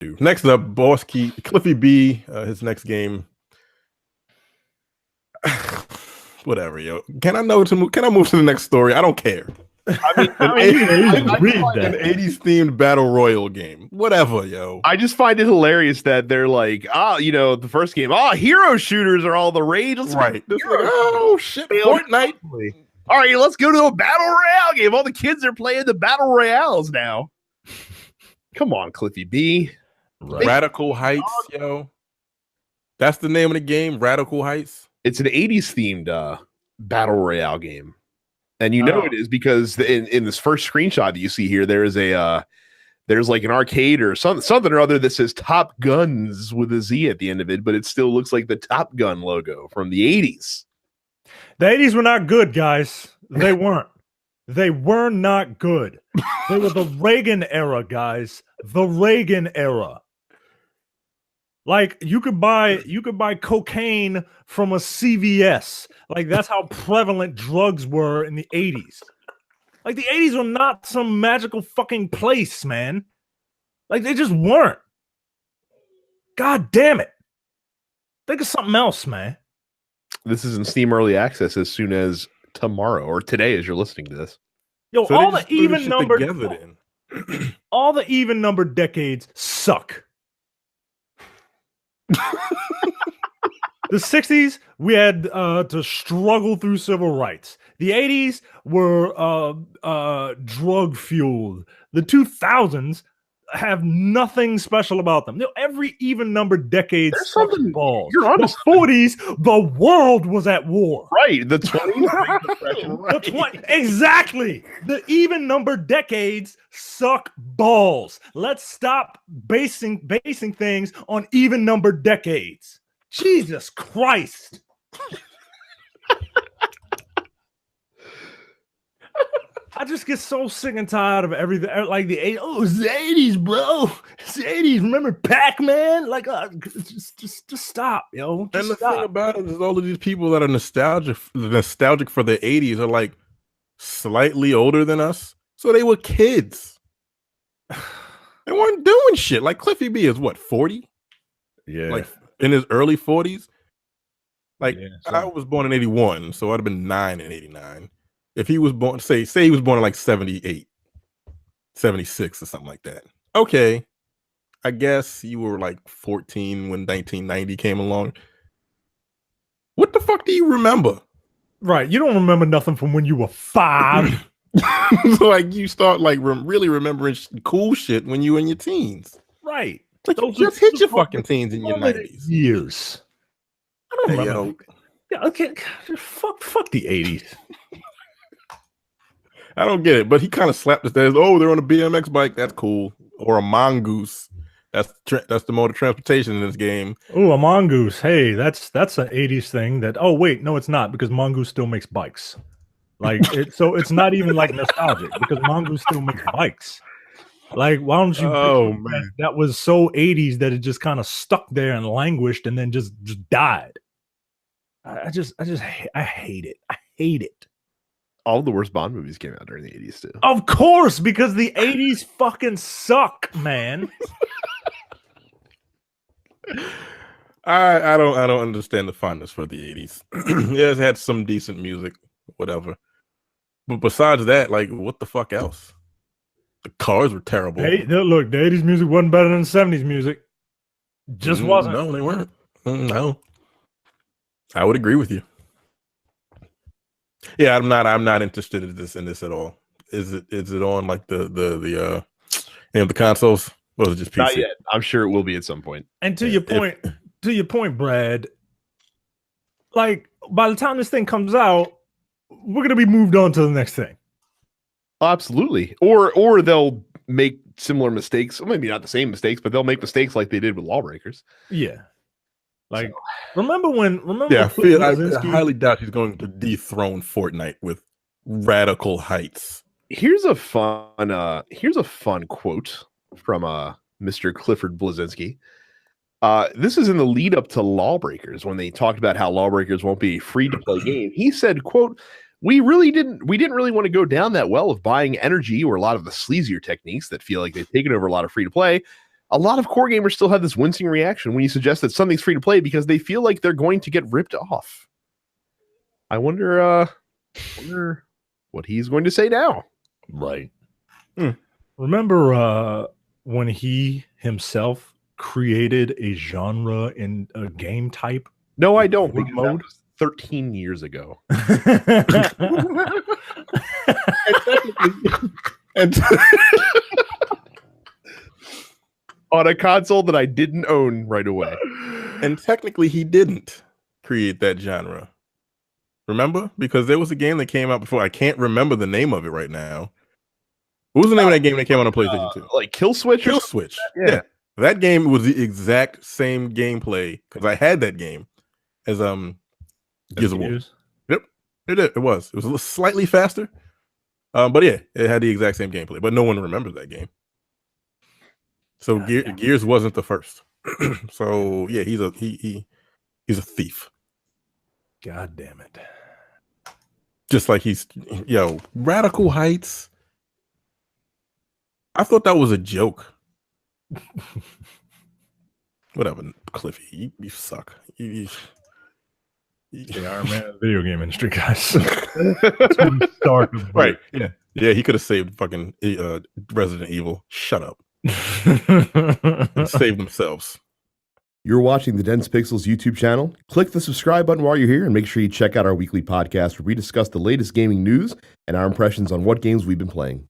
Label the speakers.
Speaker 1: do. Next up, Cliffy B. His next game. Whatever, yo. Can I move to the next story? I don't care.
Speaker 2: An
Speaker 1: 80s themed battle royale game. Whatever, yo.
Speaker 2: I just find it hilarious that they're like, the first game, hero shooters are all the rage.
Speaker 1: Right. Oh shit, Fortnite.
Speaker 2: All right, let's go to a battle royale game. All the kids are playing the battle royales now. Come on, Cliffy B.
Speaker 1: Right. Radical Heights, yo. That's the name of the game, Radical Heights.
Speaker 2: It's an 80s themed battle royale game. And it is because in this first screenshot that you see here, there's like an arcade or something or other that says Top Guns with a Z at the end of it, but it still looks like the Top Gun logo from the 80s.
Speaker 3: The 80s were not good, guys. They weren't. They were not good. They were the Reagan era, guys. The Reagan era. Like you could buy cocaine from a CVS. Like that's how prevalent drugs were in the 80s. Like the 80s were not some magical fucking place, man. Like they just weren't. God damn it. Think of something else, man.
Speaker 2: This is in Steam Early Access as soon as tomorrow or today as you're listening to this.
Speaker 3: Yo, so all the even numbered all the even numbered decades suck. The 60s, we had to struggle through civil rights. The 80s were drug fueled. The 2000s have nothing special about them. Every even numbered decade sucks balls.
Speaker 2: You're honest.
Speaker 3: The 40s, the world was at war.
Speaker 2: Right. The 20s.
Speaker 3: Exactly. The even numbered decades suck balls. Let's stop basing things on even numbered decades. Jesus Christ. I just get so sick and tired of everything. Like the 80s. Oh, it's the 80s, bro. It's the 80s. Remember Pac-Man? Like, just stop, yo.
Speaker 1: Just the thing about it is all of these people that are nostalgic for the 80s are like slightly older than us. So they were kids. They weren't doing shit. Like Cliffy B is what, 40?
Speaker 2: Yeah.
Speaker 1: Like in his early 40s. Like I was born in 81, so I'd have been 9 in 89. If he was born, say he was born in like 78, 76 or something like that. Okay. I guess you were like 14 when 1990 came along. What the fuck do you remember?
Speaker 3: Right. You don't remember nothing from when you were 5.
Speaker 1: So like you start like really remembering cool shit when you were in your teens.
Speaker 3: Right.
Speaker 1: Like you just hit your fucking teens in your 90s.
Speaker 3: Years. I don't remember. Yeah, okay. Fuck the 80s.
Speaker 1: I don't get it, but he kind of slapped his head. Oh, they're on a BMX bike. That's cool. Or a mongoose. That's the mode of transportation in this game.
Speaker 3: Oh, a mongoose. Hey, that's an 80s thing. That. Oh, wait, no, it's not because mongoose still makes bikes. Like so, it's not even like nostalgic because mongoose still makes bikes. Like, why don't you?
Speaker 1: Oh man,
Speaker 3: that was so 80s that it just kind of stuck there and languished and then just died. I hate it. I hate it.
Speaker 2: All the worst Bond movies came out during the 80s too.
Speaker 3: Of course, because the 80s fucking suck, man.
Speaker 1: I don't understand the fondness for the 80s. Yeah, it had some decent music, whatever. But besides that, like, what the fuck else? The cars were terrible.
Speaker 3: Hey, look, the 80s music wasn't better than the 70s music. Just wasn't.
Speaker 1: No, they weren't. No. I would agree with you. Yeah, I'm not interested in this at all. Is it on like the consoles? Or is it just PC?
Speaker 2: Not yet. I'm sure it will be at some point.
Speaker 3: And to your point, Brad, like by the time this thing comes out, we're gonna be moved on to the next thing.
Speaker 2: Absolutely. Or they'll make similar mistakes. Well, maybe not the same mistakes, but they'll make mistakes like they did with Lawbreakers.
Speaker 3: Yeah. Like, remember when
Speaker 1: I highly doubt he's going to dethrone Fortnite with Radical Heights.
Speaker 2: Here's a fun quote from Mr. Clifford Blazinski. This is in the lead up to Lawbreakers when they talked about how Lawbreakers won't be a free to play game. He said, quote, we didn't really want to go down that well of buying energy or a lot of the sleazier techniques that feel like they've taken over a lot of free to play. a lot of core gamers still have this wincing reaction when you suggest that something's free to play because they feel like they're going to get ripped off. I wonder what he's going to say now.
Speaker 3: Right. Remember when he himself created a genre in a game type?
Speaker 2: No, I don't, because
Speaker 3: mode?
Speaker 2: that was 13 years ago. and on a console that I didn't own right away.
Speaker 1: And technically, he didn't create that genre. Remember? Because there was a game that came out before. I can't remember the name of it right now. What was the name of that game that came out on PlayStation 2?
Speaker 2: Like Kill Switch?
Speaker 1: Kill Switch. Yeah. That game was the exact same gameplay, because I had that game as Gears of War. Yep. It was. It was a little slightly faster. But yeah, it had the exact same gameplay. But no one remembers that game. So Gears wasn't the first. So yeah, he's a thief.
Speaker 3: God damn it.
Speaker 1: Just like Radical Heights. I thought that was a joke. Whatever, Cliffy, you suck. You
Speaker 3: the Iron Man of the video game industry, guys.
Speaker 1: Right. Yeah, he could have saved fucking Resident Evil. Shut up. And save themselves.
Speaker 4: You're watching the Dense Pixels YouTube channel. Click the subscribe button while you're here and make sure you check out our weekly podcast where we discuss the latest gaming news and our impressions on what games we've been playing.